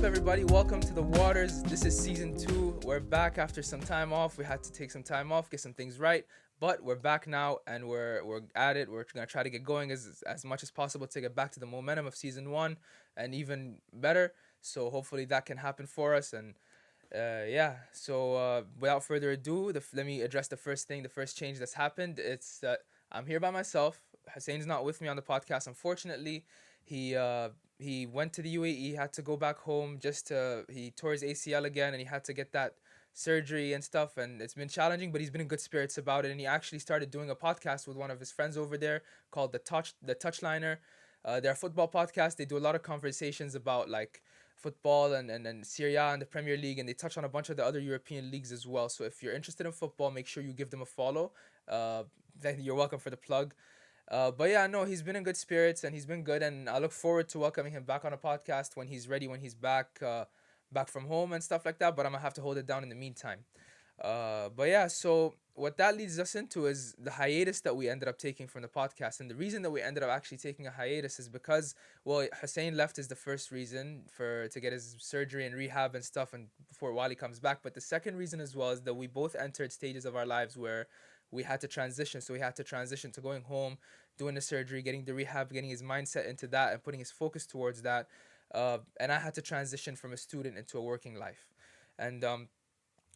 everybody? Welcome to the Waters. This is season two. We're back after some time off. We had to take some time off, get some things right, but we're back now and we're at it. We're gonna try to get going as much as possible to get back to the momentum of season one and even better. So hopefully that can happen for us. And yeah. So without further ado, let me address the first thing, the first change that's happened. It's that I'm here by myself. Hussein's not with me on the podcast, unfortunately. He went to the UAE, had to go back home just to he tore his ACL again and he had to get that surgery and stuff, and it's been challenging, but he's been in good spirits about it, and he actually started doing a podcast with one of his friends over there called the Touchliner. They're a football podcast. They do a lot of conversations about like football and Syria and the Premier League, and they touch on a bunch of the other European leagues as well. So if you're interested in football, make sure you give them a follow. Then you're welcome for the plug. But yeah, no, he's been in good spirits and he's been good, and I look forward to welcoming him back on a podcast when he's ready, when he's back from home and stuff like that. But I'm gonna have to hold it down in the meantime. But yeah, so what that leads us into is the hiatus that we ended up taking from the podcast, and the reason that we ended up actually taking a hiatus is because, well, Hussein left is the first reason for to get his surgery and rehab and stuff, and before Wally comes back. But the second reason as well is that we both entered stages of our lives where we had to transition. So we had to transition to going home, doing the surgery, getting the rehab, getting his mindset into that, and putting his focus towards that. And I had to transition from a student into a working life. And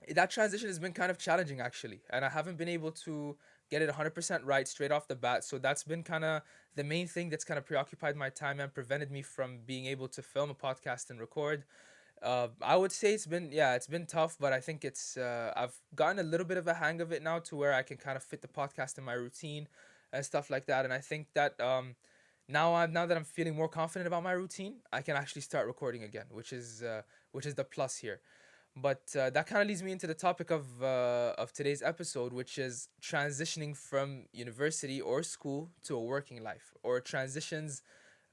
that transition has been kind of challenging actually, and I haven't been able to get it 100% right straight off the bat. So that's been kind of the main thing that's kind of preoccupied my time and prevented me from being able to film a podcast and record. I would say it's been tough, but I think I've gotten a little bit of a hang of it now to where I can kind of fit the podcast in my routine and stuff like that. And I think that now that I'm feeling more confident about my routine, I can actually start recording again, which is the plus here. But that kind of leads me into the topic of today's episode, which is transitioning from university or school to a working life, or transitions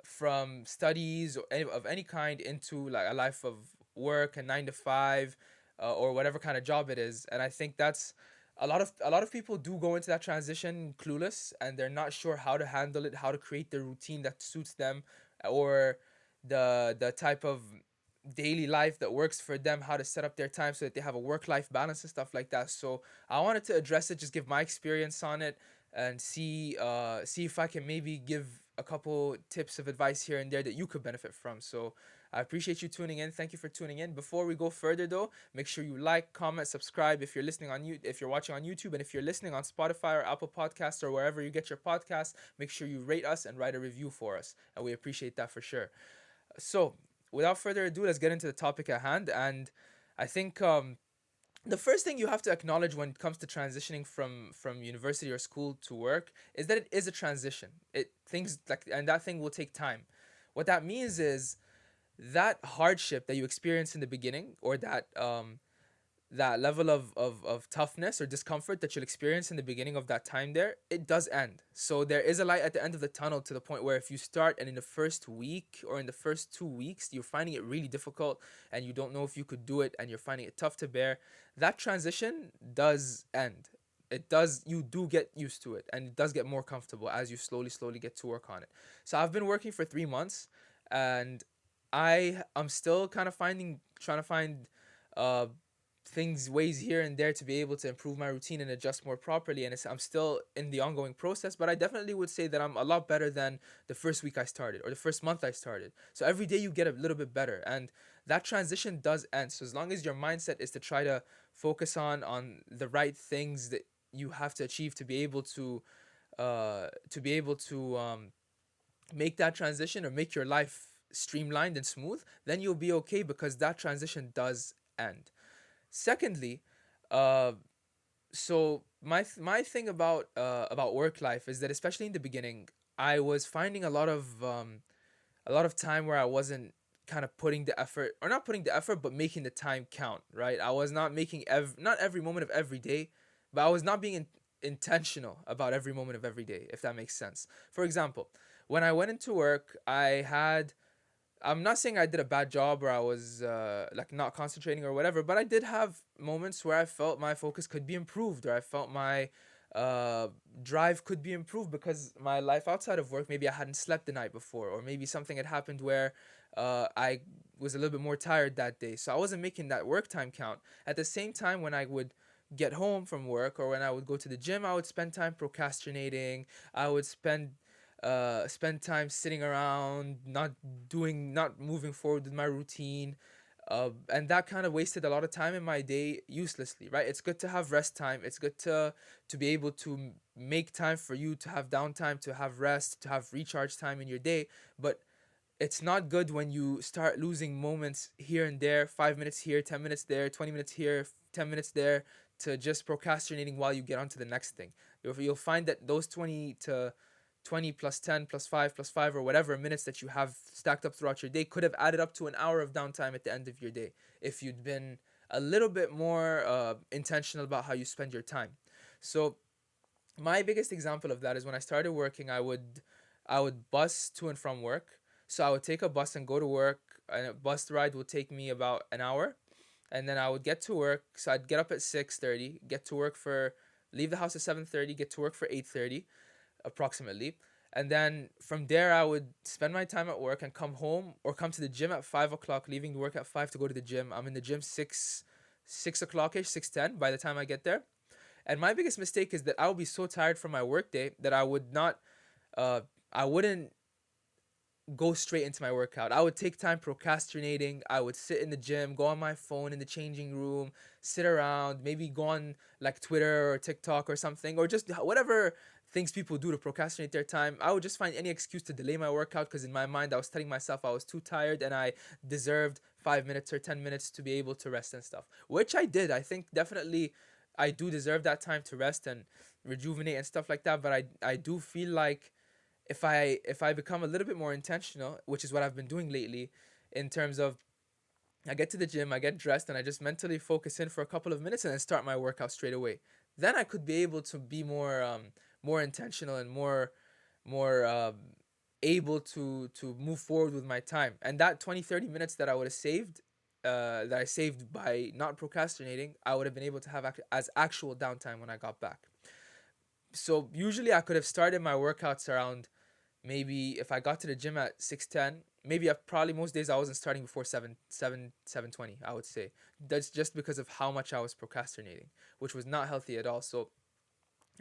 from studies of any kind into like a life of work, a 9 to 5, or whatever kind of job it is. And I think that's a lot of people do go into that transition clueless, and they're not sure how to handle it, how to create the routine that suits them, or the type of daily life that works for them, how to set up their time so that they have a work life balance and stuff like that. So I wanted to address it, just give my experience on it, and see if I can maybe give a couple tips of advice here and there that you could benefit from. So I appreciate you tuning in. Thank you for tuning in. Before we go further though, make sure you like, comment, subscribe if you're if you're watching on YouTube, and if you're listening on Spotify or Apple Podcasts or wherever you get your podcasts, make sure you rate us and write a review for us. And we appreciate that for sure. So without further ado, let's get into the topic at hand. And I think the first thing you have to acknowledge when it comes to transitioning from university or school to work is that it is a transition. It things like and that thing will take time. What that means is that hardship that you experience in the beginning, or that level of toughness or discomfort that you'll experience in the beginning of that time there, it does end. So there is a light at the end of the tunnel, to the point where if you start and in the first week or in the first 2 weeks you're finding it really difficult and you don't know if you could do it and you're finding it tough to bear, that transition does end. It does, you do get used to it, and it does get more comfortable as you slowly get to work on it. So I've been working for 3 months, and I'm still kind of trying to find uh ways here and there to be able to improve my routine and adjust more properly. And I'm still in the ongoing process, but I definitely would say that I'm a lot better than the first week I started or the first month I started. So every day you get a little bit better, and that transition does end. So as long as your mindset is to try to focus on the right things that you have to achieve to be able to make that transition or make your life streamlined and smooth, then you'll be okay, because that transition does end. Secondly, uh, so my thing about work life is that, especially in the beginning, I was finding a lot of time where I wasn't kind of putting the effort, or not putting the effort, but making the time count. Right, I was not making not every moment of every day, but I was not being intentional about every moment of every day, if that makes sense. For example, when I went into work, I'm not saying I did a bad job or I was like not concentrating or whatever, but I did have moments where I felt my focus could be improved, or I felt uh, drive could be improved because my life outside of work, maybe I hadn't slept the night before, or maybe something had happened where I was a little bit more tired that day. So I wasn't making that work time count. At the same time, when I would get home from work or when I would go to the gym, I would spend time procrastinating. I would spend time sitting around, not moving forward with my routine, and that kind of wasted a lot of time in my day uselessly, right? It's good to have rest time. It's good to be able to make time for you to have downtime, to have rest, to have recharge time in your day. But it's not good when you start losing moments here and there, 5 minutes here, 10 minutes there, 20 minutes here, 10 minutes there, to just procrastinating while you get on to the next thing. You'll find that those 20 plus 10 plus 5 plus 5 or whatever minutes that you have stacked up throughout your day could have added up to an hour of downtime at the end of your day if you'd been a little bit more intentional about how you spend your time. So my biggest example of that is when I started working, I would bus to and from work. So I would take a bus and go to work, and a bus ride would take me about an hour, and then I would get to work. So I'd get up at 6:30, get to work for leave the house at 7:30, get to work for 8:30 approximately. And then from there, I would spend my time at work and come home or come to the gym at 5 o'clock, leaving work at 5 to go to the gym. I'm in the gym 6 o'clock ish, 6:10 by the time I get there. And my biggest mistake is that I would be so tired from my work day that uh, I wouldn't go straight into my workout. I would take time procrastinating. I would sit in the gym, go on my phone in the changing room, sit around, maybe go on like Twitter or TikTok or something, or just whatever things people do to procrastinate their time. I would just find any excuse to delay my workout because in my mind I was telling myself I was too tired and I deserved 5 minutes or 10 minutes to be able to rest and stuff, which I did. I think definitely I do deserve that time to rest and rejuvenate and stuff like that. But I do feel like if I become a little bit more intentional, which is what I've been doing lately, in terms of I get to the gym, I get dressed, and I just mentally focus in for a couple of minutes and then start my workout straight away. Then I could be able to be more intentional and more able to move forward with my time. And that 20-30 minutes that I would have saved, that I saved by not procrastinating, I would have been able to have as actual downtime when I got back. So usually I could have started my workouts around, maybe if I got to the gym at 6:10, maybe I probably most days I wasn't starting before 7:20, I would say. That's just because of how much I was procrastinating, which was not healthy at all. So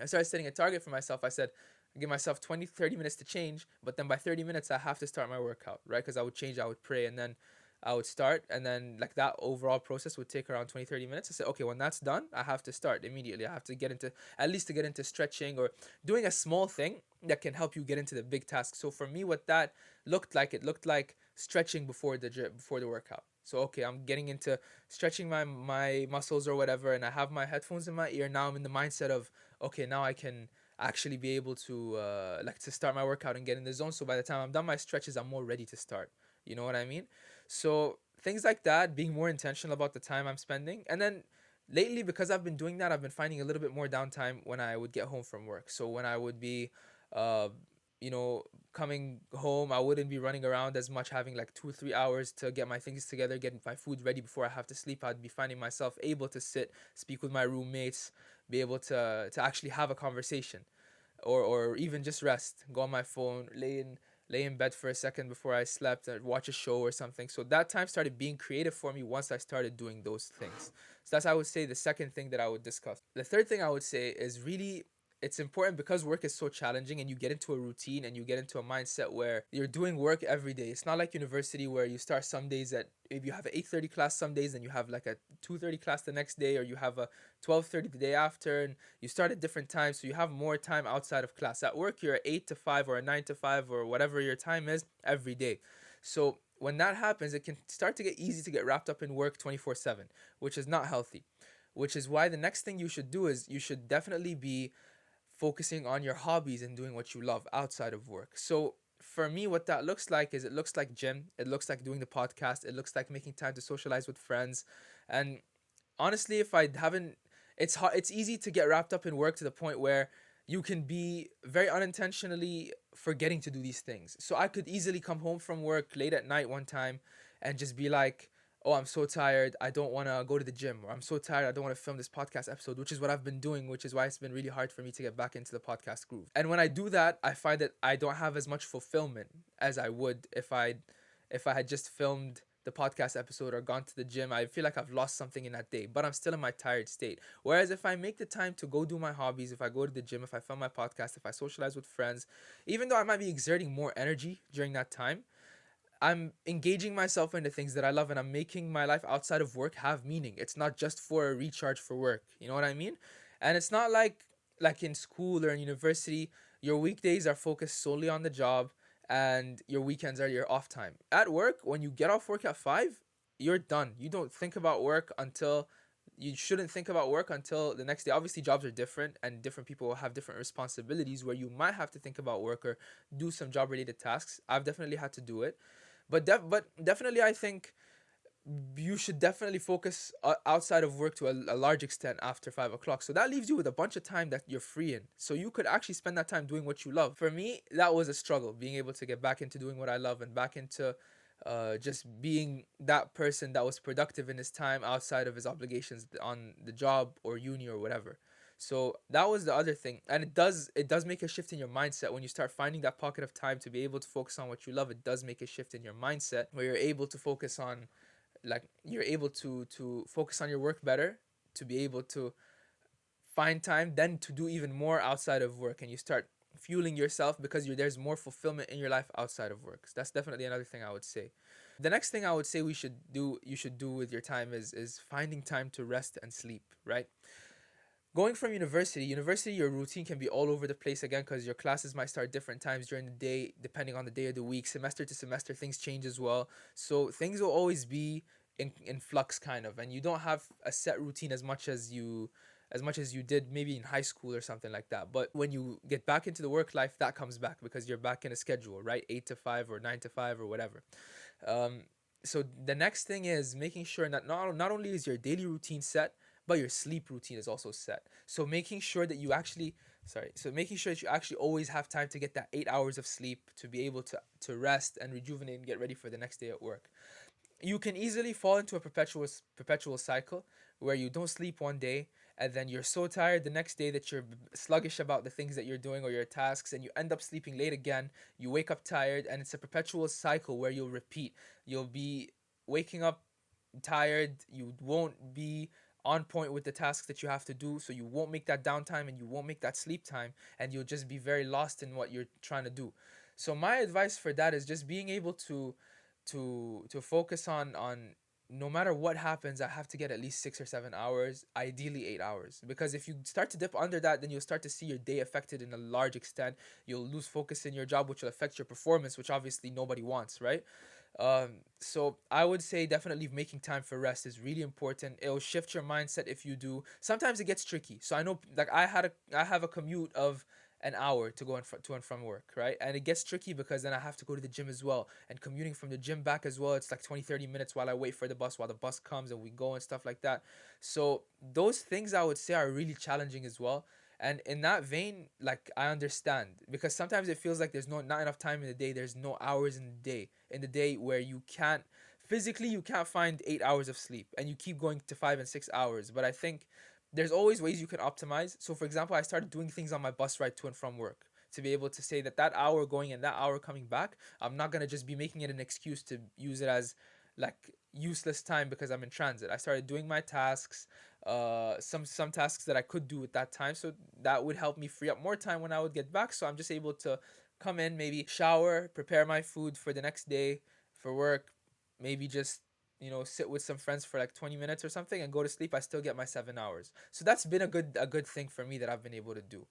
I started setting a target for myself. I said I give myself 20-30 minutes to change, but then by 30 minutes I have to start my workout, right? Because I would change, I would pray, and then I would start, and then like that overall process would take around 20-30 minutes. I said, okay, when that's done, I have to start immediately. I have to get into, at least to get into stretching or doing a small thing that can help you get into the big task. So for me, what that looked like, it looked like stretching before the workout. So okay, I'm getting into stretching my muscles or whatever, and I have my headphones in my ear. Now I'm in the mindset of, okay, now I can actually be able to like to start my workout and get in the zone. So by the time I'm done my stretches, I'm more ready to start. You know what I mean? So things like that, being more intentional about the time I'm spending. And then lately, because I've been doing that, I've been finding a little bit more downtime when I would get home from work. So when I would be uh you know coming home, I wouldn't be running around as much, having like 2 or 3 hours to get my things together, get my food ready before I have to sleep. I'd be finding myself able to sit, speak with my roommates, be able to actually have a conversation, or even just rest, go on my phone, lay in bed for a second before I slept and watch a show or something. So that time started being creative for me once I started doing those things. So that's, I would say, the second thing that I would discuss. The third thing I would say is really, it's important because work is so challenging and you get into a routine and you get into a mindset where you're doing work every day. It's not like university where you start some days at, if you have an 8:30 class some days, and you have like a 2:30 class the next day, or you have a 12:30 the day after, and you start at different times, so you have more time outside of class. At work, you're 8 to 5 or a 9 to 5 or whatever your time is every day. So when that happens, it can start to get easy to get wrapped up in work 24/7, which is not healthy. Which is why the next thing you should do is you should definitely be focusing on your hobbies and doing what you love outside of work. So for me, what that looks like is, it looks like gym, it looks like doing the podcast, it looks like making time to socialize with friends. And honestly, if I haven't, it's hard, it's easy to get wrapped up in work to the point where you can be very unintentionally forgetting to do these things. So I could easily come home from work late at night one time and just be like, oh, I'm so tired, I don't want to go to the gym, or I'm so tired, I don't want to film this podcast episode, which is what I've been doing, which is why it's been really hard for me to get back into the podcast groove. And when I do that, I find that I don't have as much fulfillment as I would if I had just filmed the podcast episode or gone to the gym. I feel like I've lost something in that day, but I'm still in my tired state. Whereas if I make the time to go do my hobbies, if I go to the gym, if I film my podcast, if I socialize with friends, even though I might be exerting more energy during that time, I'm engaging myself into things that I love, and I'm making my life outside of work have meaning. It's not just for a recharge for work. You know what I mean? And it's not like in school or in university, your weekdays are focused solely on the job and your weekends are your off time. At work, when you get off work at 5, you're done. You don't think about work until you shouldn't think about work until the next day. Obviously, jobs are different and different people will have different responsibilities where you might have to think about work or do some job related tasks. I've definitely had to do it, but definitely I think you should definitely focus outside of work to a large extent after 5 o'clock. So that leaves you with a bunch of time that you're free in. So you could actually spend that time doing what you love. For me, that was a struggle, being able to get back into doing what I love and back into just being that person that was productive in his time outside of his obligations on the job or uni or whatever. So that was the other thing, and it does make a shift in your mindset when you start finding that pocket of time to be able to focus on what you love. It does make a shift in your mindset where you're able to focus on, like, you're able to focus on your work better, to be able to find time then to do even more outside of work, and you start fueling yourself because there's more fulfillment in your life outside of work. So that's definitely another thing I would say. The next thing I would say you should do with your time is finding time to rest and sleep, right? Going from university, your routine can be all over the place again because your classes might start different times during the day depending on the day of the week. Semester to semester, things change as well. So things will always be in flux kind of, and you don't have a set routine as much as you did maybe in high school or something like that. But when you get back into the work life, that comes back because you're back in a schedule, right? 8 to 5 or 9 to 5 or whatever. Um, so the next thing is making sure that not only is your daily routine set, but your sleep routine is also set. So making sure that you actually, so making sure that you actually always have time to get that 8 hours of sleep to be able to rest and rejuvenate and get ready for the next day at work. You can easily fall into a perpetual cycle where you don't sleep one day and then you're so tired the next day that you're sluggish about the things that you're doing or your tasks, and you end up sleeping late again. You wake up tired, and it's a perpetual cycle where you'll repeat. You'll be waking up tired, you won't be on point with the tasks that you have to do, so you won't make that downtime and you won't make that sleep time, and you'll just be very lost in what you're trying to do. So my advice for that is just being able to focus on no matter what happens, I have to get at least 6 or 7 hours, ideally 8 hours. Because if you start to dip under that, then you'll start to see your day affected in a large extent. You'll lose focus in your job, which will affect your performance, which obviously nobody wants, right? So I would say definitely making time for rest is really important. It'll shift your mindset if you do. Sometimes it gets tricky. So I know, like, I have a commute of an hour to go to and from work, right? And it gets tricky because then I have to go to the gym as well. And commuting from the gym back as well, it's like 20, 30 minutes while I wait for the bus, while the bus comes and we go and stuff like that. So those things I would say are really challenging as well. And in that vein, like, I understand because sometimes it feels like there's not enough time in the day. There's no hours in the day where you can't physically you can't find 8 hours of sleep, and you keep going to 5 and 6 hours. But I think there's always ways you can optimize. So for example, I started doing things on my bus ride to and from work to be able to say that that hour going and that hour coming back, I'm not gonna just be making it an excuse to use it as like useless time because I'm in transit. I started doing my tasks, some tasks that I could do at that time, so that would help me free up more time when I would get back. So I'm just able to come in, maybe shower, prepare my food for the next day for work, maybe just sit with some friends for like 20 minutes or something and go to sleep. I still get my 7 hours. So that's been a good thing for me that I've been able to do.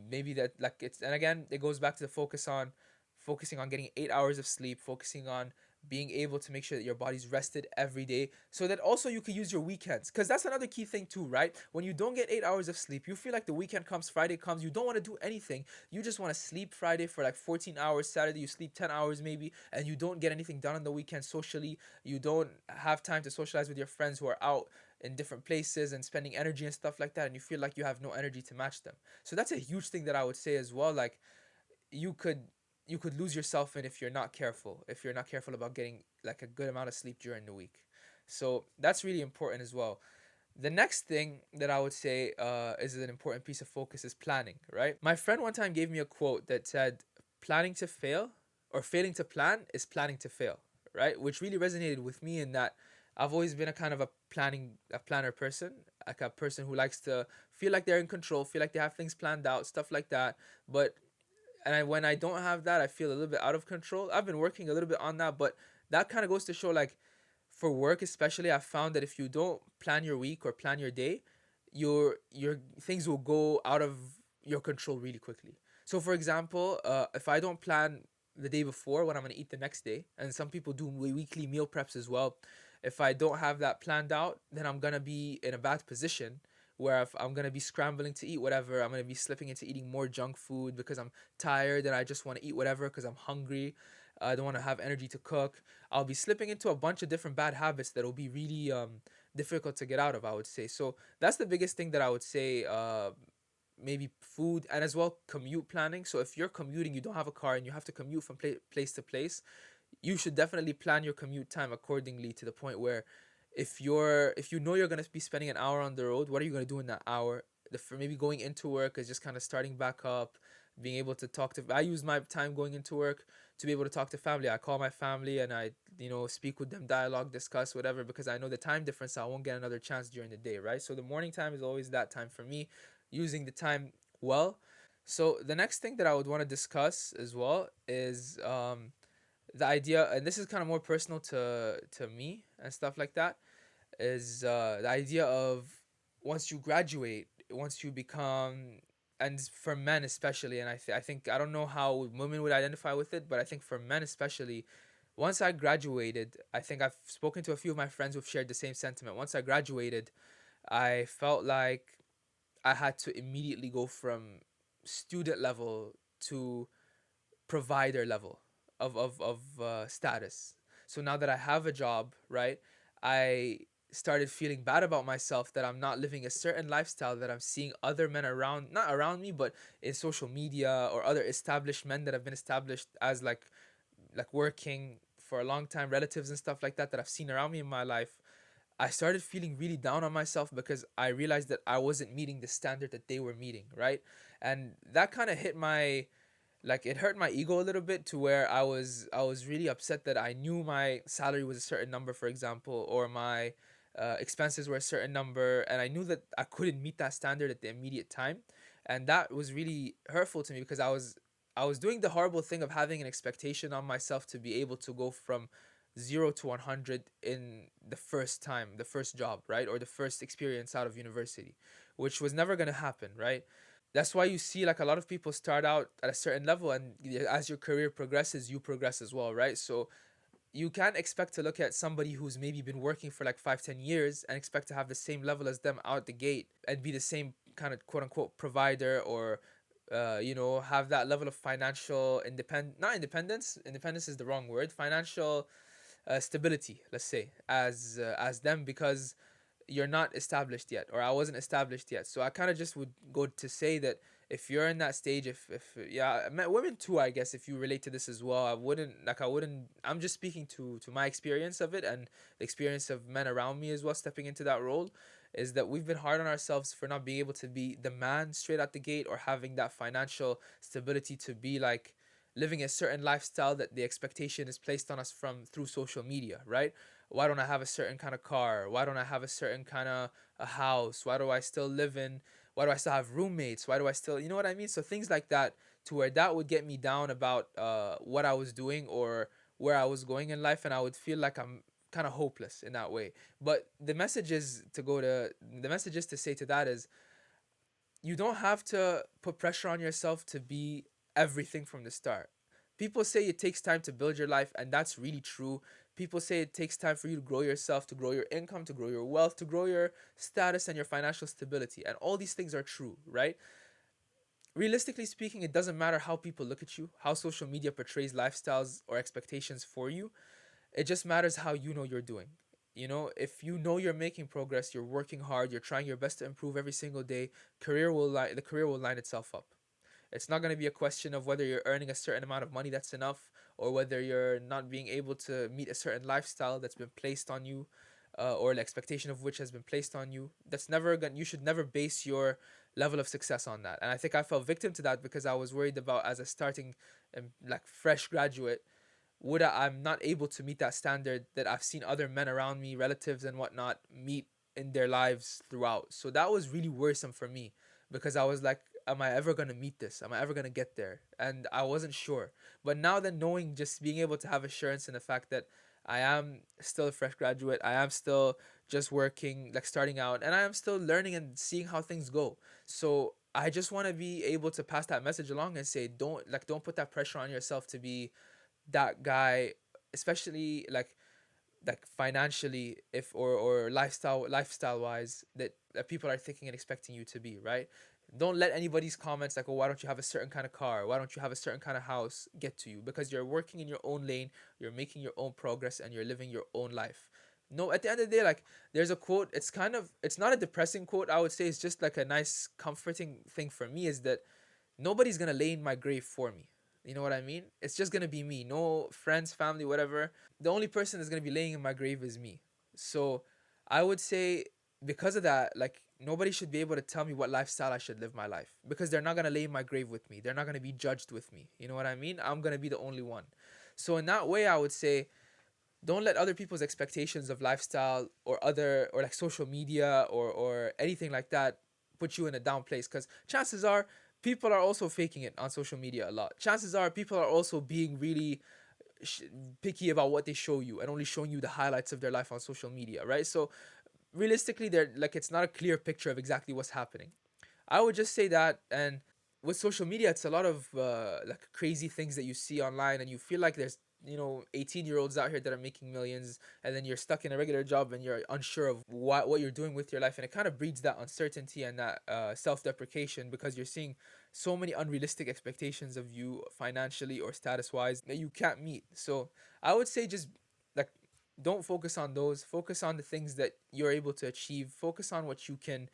Maybe that, like, it's, and again it goes back to the focusing on getting 8 hours of sleep, focusing on being able to make sure that your body's rested every day so that also you can use your weekends, because that's another key thing too, right? When you don't get 8 hours of sleep, you feel like the weekend comes, Friday comes, you don't want to do anything. You just want to sleep Friday for like 14 hours, Saturday you sleep 10 hours maybe, and you don't get anything done on the weekend socially. You don't have time to socialize with your friends who are out in different places and spending energy and stuff like that, and you feel like you have no energy to match them. So that's a huge thing that I would say as well. Like, you could you could lose yourself in if you're not careful, about getting like a good amount of sleep during the week. So that's really important as well. The next thing that I would say is an important piece of focus is planning, right? My friend one time gave me a quote that said, planning to fail or failing to plan is planning to fail, right? Which really resonated with me in that I've always been a kind of a planner person, like a person who likes to feel like they're in control, feel like they have things planned out, stuff like that. But when I don't have that, I feel a little bit out of control. I've been working a little bit on that, but that kind of goes to show like for work especially, I've found that if you don't plan your week or plan your day, your things will go out of your control really quickly. So for example, if I don't plan the day before what I'm gonna eat the next day, and some people do weekly meal preps as well, if I don't have that planned out, then I'm gonna be in a bad position where if I'm gonna be scrambling to eat whatever, I'm gonna be slipping into eating more junk food because I'm tired and I just want to eat whatever because I'm hungry. I don't want to have energy to cook. I'll be slipping into a bunch of different bad habits that will be really difficult to get out of, I would say. So that's the biggest thing that I would say. Maybe food and as well commute planning. So if you're commuting, you don't have a car and you have to commute from place to place, you should definitely plan your commute time accordingly to the point where if you know you're going to be spending an hour on the road, what are you going to do in that hour? For maybe going into work is just kind of starting back up, being able to talk to. I use my time going into work to be able to talk to family. I call my family and I speak with them, dialogue, discuss whatever, because I know the time difference. I won't get another chance during the day, right? So the morning time is always that time for me, using the time well. So the next thing that I would want to discuss as well is the idea, and this is kind of more personal to me and stuff like that, is the idea of once you graduate, once you become, and for men especially, and I think I don't know how women would identify with it, but I think for men especially, once I graduated, I think I've spoken to a few of my friends who've shared the same sentiment. Once I graduated, I felt like I had to immediately go from student level to provider level of status. So now that I have a job, right, I started feeling bad about myself that I'm not living a certain lifestyle that I'm seeing other men around, not around me, but in social media or other established men that have been established as like working for a long time, relatives and stuff like that that I've seen around me in my life. I started feeling really down on myself because I realized that I wasn't meeting the standard that they were meeting, right? And that kind of hit my, like, it hurt my ego a little bit to where I was really upset that I knew my salary was a certain number, for example, or my expenses were a certain number, and I knew that I couldn't meet that standard at the immediate time, and that was really hurtful to me because I was doing the horrible thing of having an expectation on myself to be able to go from 0 to 100 in the first time, the first job, right, or the first experience out of university, which was never gonna happen, right? That's why you see like a lot of people start out at a certain level, and as your career progresses, you progress as well, right? So you can't expect to look at somebody who's maybe been working for like 5 10 years and expect to have the same level as them out the gate and be the same kind of quote unquote provider, or have that level of financial not independence. Independence is the wrong word. Financial stability, let's say, as them, because you're not established yet, or I wasn't established yet. So I kind of just would go to say that if you're in that stage, if yeah, women too, I guess, if you relate to this as well, I wouldn't, I'm just speaking to my experience of it and the experience of men around me as well stepping into that role, is that we've been hard on ourselves for not being able to be the man straight out the gate, or having that financial stability to be like living a certain lifestyle that the expectation is placed on us from through social media, right? Why don't I have a certain kind of car? Why don't I have a certain kind of a house? Why do I still live in? Why do I still have roommates? Why do I still, you know what I mean? So things like that, to where that would get me down about what I was doing or where I was going in life, and I would feel like I'm kind of hopeless in that way. But the message is to say to that is, you don't have to put pressure on yourself to be everything from the start. People say it takes time to build your life, and that's really true. People say it takes time for you to grow yourself, to grow your income, to grow your wealth, to grow your status and your financial stability. And all these things are true, right? Realistically speaking, it doesn't matter how people look at you, how social media portrays lifestyles or expectations for you. It just matters how you know you're doing. If you know you're making progress, you're working hard, you're trying your best to improve every single day, the career will line itself up. It's not going to be a question of whether you're earning a certain amount of money that's enough, or whether you're not being able to meet a certain lifestyle that's been placed on you, or the expectation of which has been placed on you. That's never going. You should never base your level of success on that. And I think I fell victim to that because I was worried about, as a starting, like fresh graduate, I'm not able to meet that standard that I've seen other men around me, relatives and whatnot, meet in their lives throughout. So that was really worrisome for me because I was like, am I ever gonna meet this? Am I ever gonna get there? And I wasn't sure. But now that knowing, just being able to have assurance in the fact that I am still a fresh graduate, I am still just working, like starting out, and I am still learning and seeing how things go. So I just want to be able to pass that message along and say, don't put that pressure on yourself to be that guy, especially like financially, if or lifestyle wise, that people are thinking and expecting you to be, right? Don't let anybody's comments like, oh, why don't you have a certain kind of car, why don't you have a certain kind of house, get to you, because you're working in your own lane, you're making your own progress, and you're living your own life. No, at the end of the day, like, there's a quote, it's not a depressing quote, I would say. It's just like a nice comforting thing for me, is that nobody's gonna lay in my grave for me. You know what I mean? It's just gonna be me. No friends, family, whatever. The only person that's gonna be laying in my grave is me. So I would say, because of that, like, nobody should be able to tell me what lifestyle I should live my life, because they're not gonna lay in my grave with me. They're not gonna be judged with me. You know what I mean? I'm gonna be the only one. So in that way, I would say, don't let other people's expectations of lifestyle or other, or like social media or anything like that, put you in a down place, because chances are people are also faking it on social media a lot. Chances are people are also being really sh- picky about what they show you and only showing you the highlights of their life on social media, right? So realistically, they're like, it's not a clear picture of exactly what's happening. I would just say that. And with social media, it's a lot of like crazy things that you see online, and you feel like there's, 18-year-olds out here that are making millions, and then you're stuck in a regular job and you're unsure of what you're doing with your life, and it kind of breeds that uncertainty and that self-deprecation, because you're seeing so many unrealistic expectations of you financially or status wise that you can't meet. So I would say, just like, don't focus on those. Focus on the things that you're able to achieve. Focus on what you can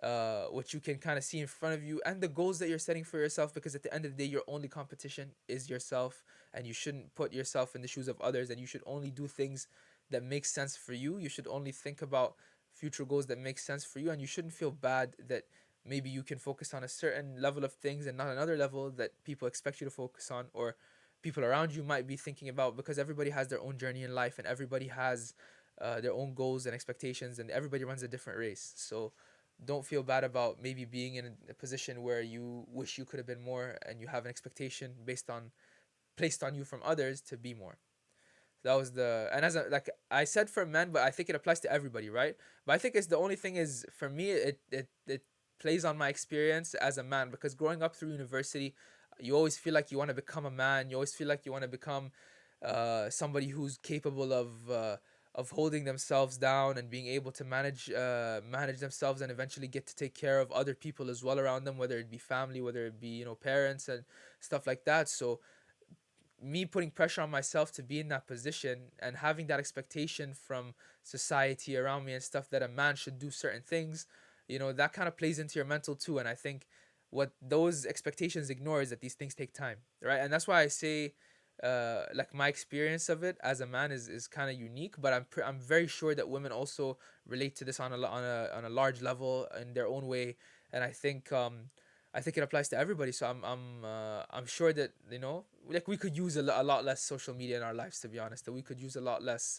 kind of see in front of you, and the goals that you're setting for yourself, because at the end of the day, your only competition is yourself, and you shouldn't put yourself in the shoes of others, and you should only do things that make sense for you. You should only think about future goals that make sense for you, and you shouldn't feel bad that maybe you can focus on a certain level of things and not another level that people expect you to focus on, or people around you might be thinking about, because everybody has their own journey in life, and everybody has their own goals and expectations, and everybody runs a different race. So don't feel bad about maybe being in a position where you wish you could have been more, and you have an expectation based on placed on you from others to be more. That was the and as a, like I said, for men, but I think it applies to everybody, right? But I think it's the only thing is, for me, it plays on my experience as a man, because growing up through university, you always feel like you want to become a man. You always feel like you want to become somebody who's capable of holding themselves down and being able to manage themselves, and eventually get to take care of other people as well around them, whether it be family, whether it be, parents and stuff like that. So me putting pressure on myself to be in that position, and having that expectation from society around me and stuff, that a man should do certain things, that kind of plays into your mental too. And I think what those expectations ignore is that these things take time, right? And that's why I say, like, my experience of it as a man is kind of unique, but I'm very sure that women also relate to this on a large level in their own way. And I think it applies to everybody. So I'm sure that, like, we could use a lot less social media in our lives, to be honest. That we could use a lot less,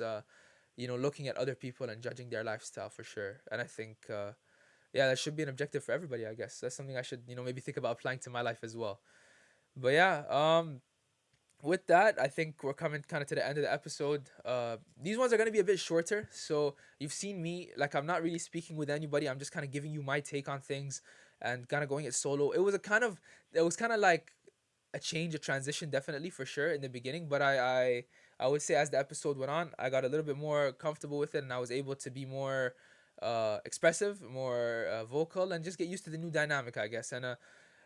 looking at other people and judging their lifestyle, for sure. And I think, yeah, that should be an objective for everybody. I guess that's something I should, maybe think about applying to my life as well. But yeah, with that, I think we're coming kind of to the end of the episode. These ones are gonna be a bit shorter, so you've seen me, like, I'm not really speaking with anybody. I'm just kind of giving you my take on things, and kind of going it solo. It was kind of like a change, a transition, definitely, for sure, in the beginning. But I would say, as the episode went on, I got a little bit more comfortable with it, and I was able to be more expressive, more vocal, and just get used to the new dynamic, I guess. And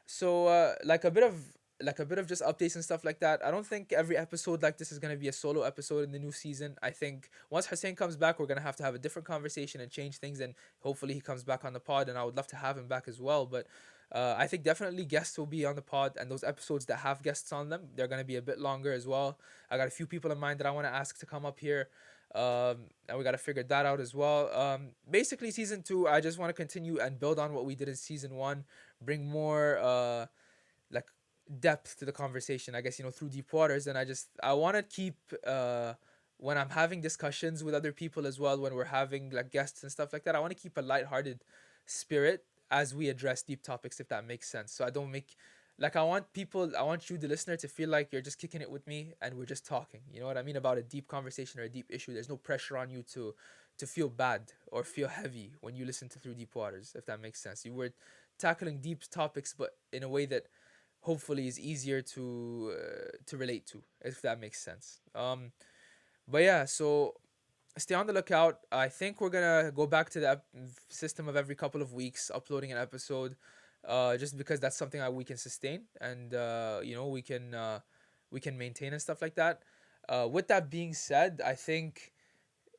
so, like a bit of just updates and stuff like that. I don't think every episode like this is gonna be a solo episode in the new season. I think once Hussein comes back, we're gonna have a different conversation and change things, and hopefully he comes back on the pod, and I would love to have him back as well. But I think definitely guests will be on the pod, and those episodes that have guests on them, they're gonna be a bit longer as well. I got a few people in mind that I want to ask to come up here, and we got to figure that out as well. Basically, season two, I just want to continue and build on what we did in season one, bring more like depth to the conversation, I guess, through deep waters. And I want to keep when I'm having discussions with other people as well, when we're having like guests and stuff like that, I want to keep a lighthearted spirit as we address deep topics, if that makes sense. So I don't make like I want you, the listener, to feel like you're just kicking it with me and we're just talking. You know what I mean, about a deep conversation or a deep issue. There's no pressure on you to feel bad or feel heavy when you listen to Through Deep Waters, if that makes sense. You were tackling deep topics, but in a way that hopefully is easier to relate to, if that makes sense. But yeah, so stay on the lookout. I think we're gonna go back to the system of every couple of weeks uploading an episode, just because that's something that we can sustain and we can maintain and stuff like that. With that being said, I think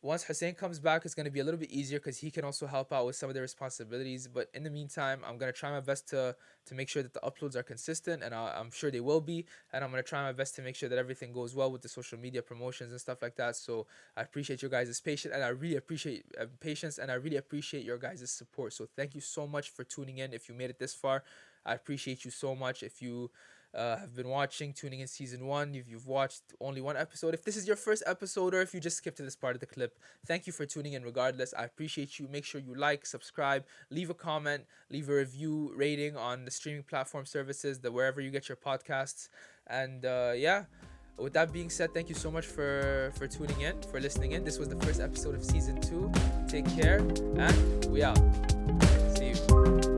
once Hussein comes back, it's going to be a little bit easier because he can also help out with some of the responsibilities. But in the meantime, I'm going to try my best to make sure that the uploads are consistent, and I'm sure they will be. And I'm going to try my best to make sure that everything goes well with the social media promotions and stuff like that. So I appreciate your guys' patience, and I really appreciate patience, and I really appreciate your guys' support. So thank you so much for tuning in. If you made it this far, I appreciate you so much. If you have been watching, tuning in season one, if you've watched only one episode, if this is your first episode, or if you just skipped to this part of the clip, thank you for tuning in regardless. I appreciate you. Make sure you like, subscribe, leave a comment, leave a review, rating on the streaming platform services, the wherever you get your podcasts. And yeah, with that being said, thank you so much for tuning in, for listening in. This was the first episode of season two. Take care, and we out. See you.